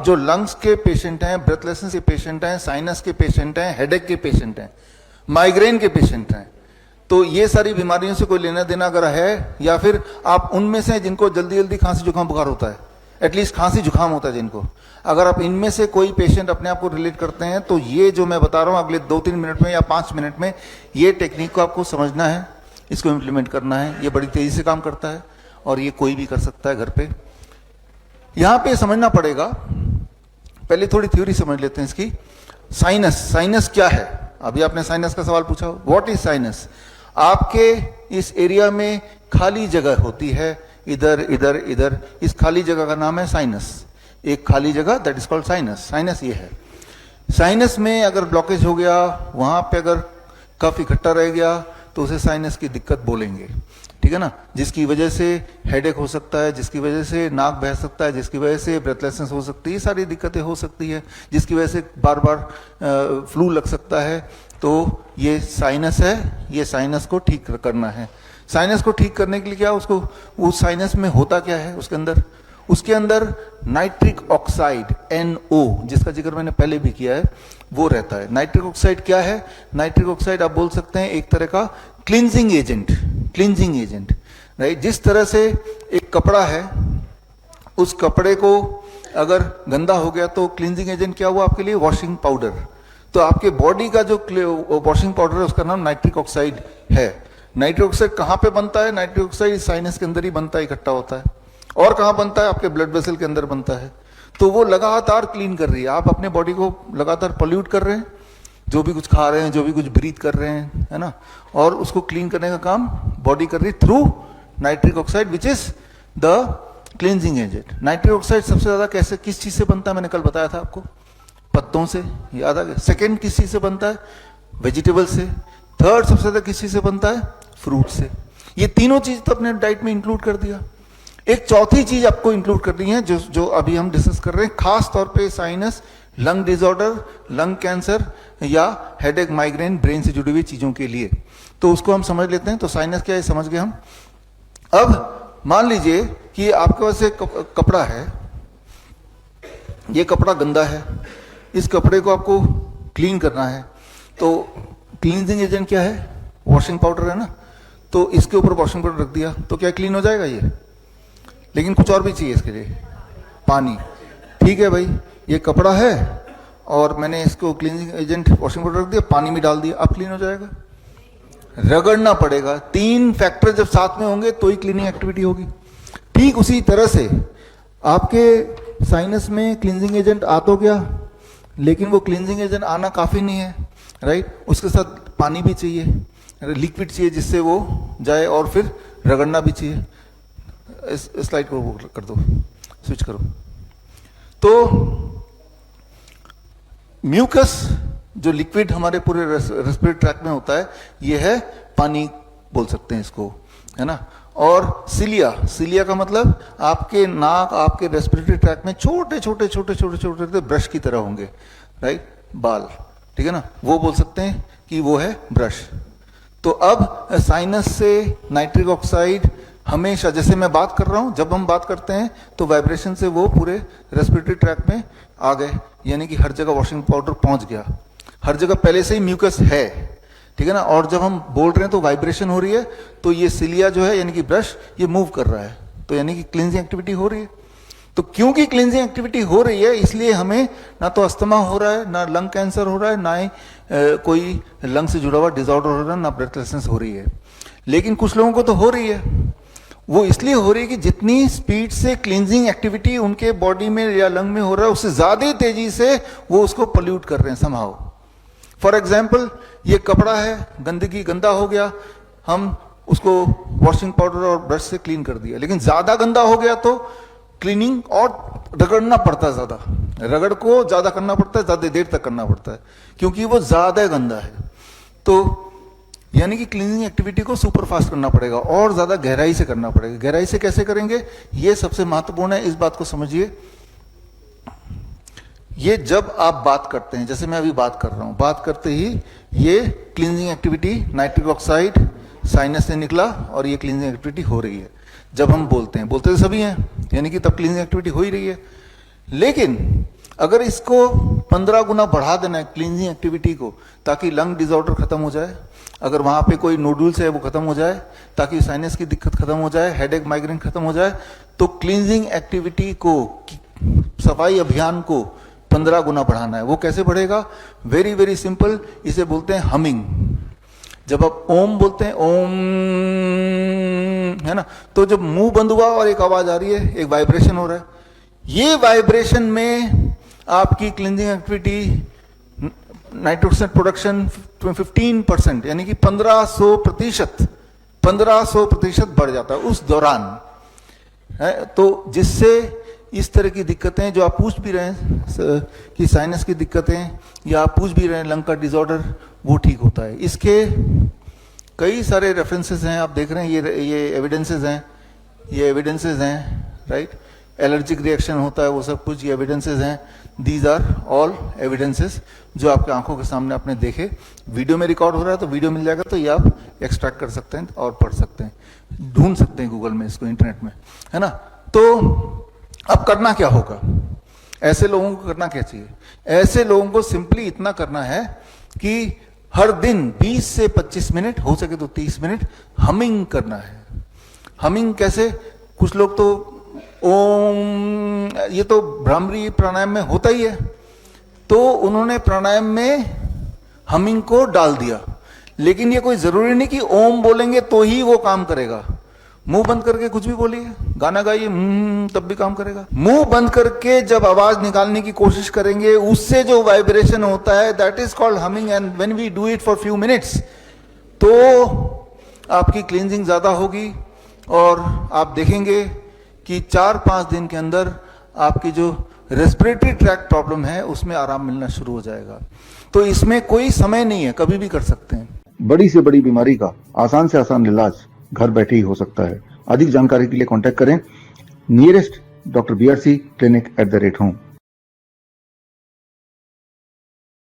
जो लंग्स के पेशेंट हैं, ब्रेथलेसनेस के पेशेंट हैं, साइनस के पेशेंट हैं, हेडेक के पेशेंट हैं, माइग्रेन के पेशेंट हैं, तो ये सारी बीमारियों से कोई लेना देना अगर है, या फिर आप उनमें से जिनको जल्दी जल्दी खांसी जुकाम बुखार होता है, एटलीस्ट खांसी जुकाम होता है जिनको, अगर आप इनमें से कोई पेशेंट अपने आप को रिलेट करते हैं, तो ये जो मैं बता रहा हूं अगले 2-3 मिनट में या 5 मिनट में, ये टेक्निक को आपको समझना है, इसको इम्प्लीमेंट करना है। ये बड़ी तेजी से काम करता है और ये कोई भी कर सकता है घर पे। यहां पे समझना पड़ेगा, पहले थोड़ी थ्योरी समझ लेते हैं इसकी। साइनस, साइनस क्या है? अभी आपने साइनस का सवाल पूछा, व्हाट इज साइनस? आपके इस एरिया में खाली जगह होती है, इधर इधर इधर, इस खाली जगह का नाम है साइनस। एक खाली जगह, that is called sinus. Sinus ये है। साइनस में अगर ब्लॉकेज हो गया, वहां पे अगर कफ इकट्ठा रह गया, तो उसे साइनस की दिक्कत बोलेंगे, ठीक है ना, जिसकी वजह से हेडेक हो सकता है, जिसकी वजह से नाक बह सकता है, जिसकी वजह से ब्रेथलेसनेस हो सकती है, ये सारी दिक्कतें हो सकती है, जिसकी वजह से बार बार फ्लू लग सकता है। तो ये साइनस है, ये साइनस को ठीक करना है। साइनस को ठीक करने के लिए क्या, उसको उस साइनस में होता क्या है उसके अंदर नाइट्रिक ऑक्साइड NO, जिसका जिक्र मैंने पहले भी किया है, वो रहता है। नाइट्रिक ऑक्साइड क्या है? नाइट्रिक ऑक्साइड आप बोल सकते हैं एक तरह का क्लींजिंग एजेंट, राइट। जिस तरह से एक कपड़ा है, उस कपड़े को अगर गंदा हो गया तो क्लींजिंग एजेंट क्या हुआ आपके लिए? Washing powder. तो आपके बॉडी का जो वॉशिंग पाउडर है उसका नाम नाइट्रिक ऑक्साइड है। नाइट्रिक ऑक्साइड कहां पे बनता है? नाइट्रिक ऑक्साइड साइनस के अंदर ही बनता है, इकट्ठा होता है। और कहां बनता है? आपके ब्लड वेसल के अंदर बनता है। तो वो लगातार क्लीन कर रही है। आप अपने बॉडी को लगातार पोल्यूट कर रहे हैं, जो भी कुछ खा रहे हैं, जो भी कुछ ब्रीथ कर रहे हैं, है ना, और उसको क्लीन करने का काम बॉडी कर रही है through nitric oxide, which is the cleansing agent. Nitric oxide सबसे ज्यादा कैसे, किस चीज से बनता है? मैंने कल बताया था आपको, पत्तों से, याद आ गया। सेकेंड किस चीज से बनता है? वेजिटेबल से। थर्ड सबसे ज्यादा किस चीज से बनता है? फ्रूट से। ये तीनों चीज तो अपने डाइट में इंक्लूड कर दिया। एक चौथी चीज आपको इंक्लूड करनी है, जो अभी हम डिस्कस कर रहे हैं, खास तौर पे sinus, lung disorder, lung cancer या हेडेक, माइग्रेन, ब्रेन से जुड़ी हुई चीजों के लिए। तो उसको हम समझ लेते हैं। तो साइनस क्या है समझ गए हम। अब मान लीजिए कि आपके पास एक कपड़ा है, ये कपड़ा गंदा है, इस कपड़े को आपको क्लीन करना है। तो क्लींजिंग एजेंट क्या है? वॉशिंग पाउडर है ना। तो इसके ऊपर वॉशिंग पाउडर रख दिया तो क्या क्लीन हो जाएगा ये? लेकिन कुछ और भी चाहिए इसके लिए, पानी। ठीक है भाई, ये कपड़ा है और मैंने इसको क्लींजिंग एजेंट वॉशिंग पाउडर रख दिया, पानी में डाल दिया, अब क्लीन हो जाएगा? रगड़ना पड़ेगा। 3 फैक्टर जब साथ में होंगे तो ही क्लीनिंग एक्टिविटी होगी। ठीक उसी तरह से आपके साइनस में क्लींजिंग एजेंट आ तो गया, लेकिन वो क्लींजिंग एजेंट आना काफी नहीं है, राइट। उसके साथ पानी भी चाहिए, लिक्विड चाहिए जिससे वो जाए, और फिर रगड़ना भी चाहिए। इस स्लाइड को वो कर दो, स्विच करो। तो म्यूकस जो लिक्विड हमारे पूरे रेस्पिरेटरी ट्रैक्ट में होता है, ये है पानी बोल सकते हैं इसको, है ना। और सिलिया, सिलिया का मतलब आपके नाक, आपके रेस्पिरेटरी ट्रैक्ट में छोटे छोटे छोटे छोटे छोटे ब्रश की तरह होंगे, राइट, बाल, ठीक है ना, वो बोल सकते हैं कि वो है ब्रश। तो अब साइनस से नाइट्रिक ऑक्साइड हमेशा, जैसे मैं बात कर रहा हूं, जब हम बात करते हैं तो वाइब्रेशन से वो पूरे रेस्पिरेटरी ट्रैक्ट में आ गए, यानी कि हर जगह वॉशिंग पाउडर पहुंच गया, हर जगह पहले से ही म्यूकस है, ठीक है ना। और जब हम बोल रहे हैं तो वाइब्रेशन हो रही है, तो ये सिलिया जो है यानी कि ब्रश, ये मूव कर रहा है, तो यानी कि क्लींजिंग एक्टिविटी हो रही है। तो क्योंकि क्लींजिंग एक्टिविटी हो रही है, इसलिए हमें ना तो अस्थमा हो रहा है, ना लंग कैंसर हो रहा है, ना ही कोई लंग से जुड़ा हुआ डिसऑर्डर हो रहा है, ना ब्रेथलेसनेस हो रही है। लेकिन कुछ लोगों को तो हो रही है। वो इसलिए हो रही है कि जितनी स्पीड से क्लींजिंग एक्टिविटी उनके बॉडी में या लंग में हो रहा है, उससे ज्यादा तेजी से वो उसको पोल्यूट कर रहे हैं समहाउ। फॉर एग्जाम्पल, ये कपड़ा है, गंदगी, गंदा हो गया, हम उसको वॉशिंग पाउडर और ब्रश से क्लीन कर दिया, लेकिन ज्यादा गंदा हो गया तो क्लीनिंग और रगड़ना पड़ता है, ज्यादा रगड़ को ज्यादा करना पड़ता है, ज्यादा देर तक करना पड़ता है, क्योंकि वो ज्यादा गंदा है। तो यानी कि क्लीनिंग एक्टिविटी को सुपर फास्ट करना पड़ेगा और ज्यादा गहराई से करना पड़ेगा। गहराई से कैसे करेंगे, ये सबसे महत्वपूर्ण है, इस बात को समझिए। ये जब आप बात करते हैं, जैसे मैं अभी बात कर रहा हूं, बात करते ही ये cleansing activity, nitric oxide sinus से निकला और ये क्लींजिंग एक्टिविटी हो रही है। जब हम बोलते हैं, बोलते तो सभी हैं, यानी कि तब क्लींजिंग एक्टिविटी हो ही रही है। लेकिन अगर इसको 15 गुना बढ़ा देना है क्लींजिंग एक्टिविटी को, ताकि लंग डिसऑर्डर खत्म हो जाए, अगर वहां पे कोई नोडुल्स है वो खत्म हो जाए, ताकि साइनस की दिक्कत खत्म हो जाए, हेडेक माइग्रेन खत्म हो जाए, तो क्लींजिंग एक्टिविटी को, सफाई अभियान को 15 गुना बढ़ाना है। वो कैसे बढ़ेगा? वेरी वेरी सिंपल, इसे बोलते हैं हमिंग। जब आप ओम बोलते हैं, ओम, है ना, तो जब मुंह बंद हुआ और एक आवाज आ रही है, एक वाइब्रेशन हो रहा है, ये वाइब्रेशन में आपकी क्लींजिंग एक्टिविटी, नाइट्रोक्साइड प्रोडक्शन 15%, यानी कि 1500% बढ़ जाता है उस दौरान, है। तो जिससे इस तरह की दिक्कतें जो आप पूछ भी रहे हैं कि साइनस की दिक्कतें, या आप पूछ भी रहे हैं लंग का डिसऑर्डर, वो ठीक होता है। इसके कई सारे रेफरेंसेस हैं, आप देख रहे हैं, ये एविडेंसेस हैं, राइट। एलर्जिक रिएक्शन होता है, वो सब कुछ ये एविडेंसेस हैं। दीज आर ऑल एविडेंसेस जो आपके आंखों के सामने आपने देखे। वीडियो में रिकॉर्ड हो रहा है तो वीडियो मिल जाएगा, तो ये आप एक्सट्रैक्ट कर सकते हैं और पढ़ सकते हैं, ढूंढ सकते हैं गूगल में इसको, इंटरनेट में, है ना। तो अब करना क्या होगा? ऐसे लोगों को करना क्या चाहिए? ऐसे लोगों को सिंपली इतना करना है कि हर दिन 20 से 25 मिनट, हो सके तो 30 मिनट हमिंग करना है। हमिंग कैसे? कुछ लोग तो ओम, ये तो भ्रामरी प्राणायाम में होता ही है, तो उन्होंने प्राणायाम में हमिंग को डाल दिया। लेकिन ये कोई जरूरी नहीं कि ओम बोलेंगे तो ही वो काम करेगा। मुंह बंद करके कुछ भी बोलिए, गाना गाइए, तब भी काम करेगा। मुंह बंद करके जब आवाज निकालने की कोशिश करेंगे, उससे जो वाइब्रेशन होता है, that is called humming. And when we do it for few minutes, तो आपकी क्लींजिंग ज्यादा होगी और आप देखेंगे कि 4-5 दिन के अंदर आपकी जो रेस्पिरेटरी ट्रैक्ट प्रॉब्लम है उसमें आराम मिलना शुरू हो जाएगा। तो इसमें कोई समय नहीं है, कभी भी कर सकते हैं। बड़ी से बड़ी बीमारी का आसान से आसान इलाज घर बैठे ही हो सकता है। अधिक जानकारी के लिए कांटेक्ट करें nearest doctor BRC clinic @home।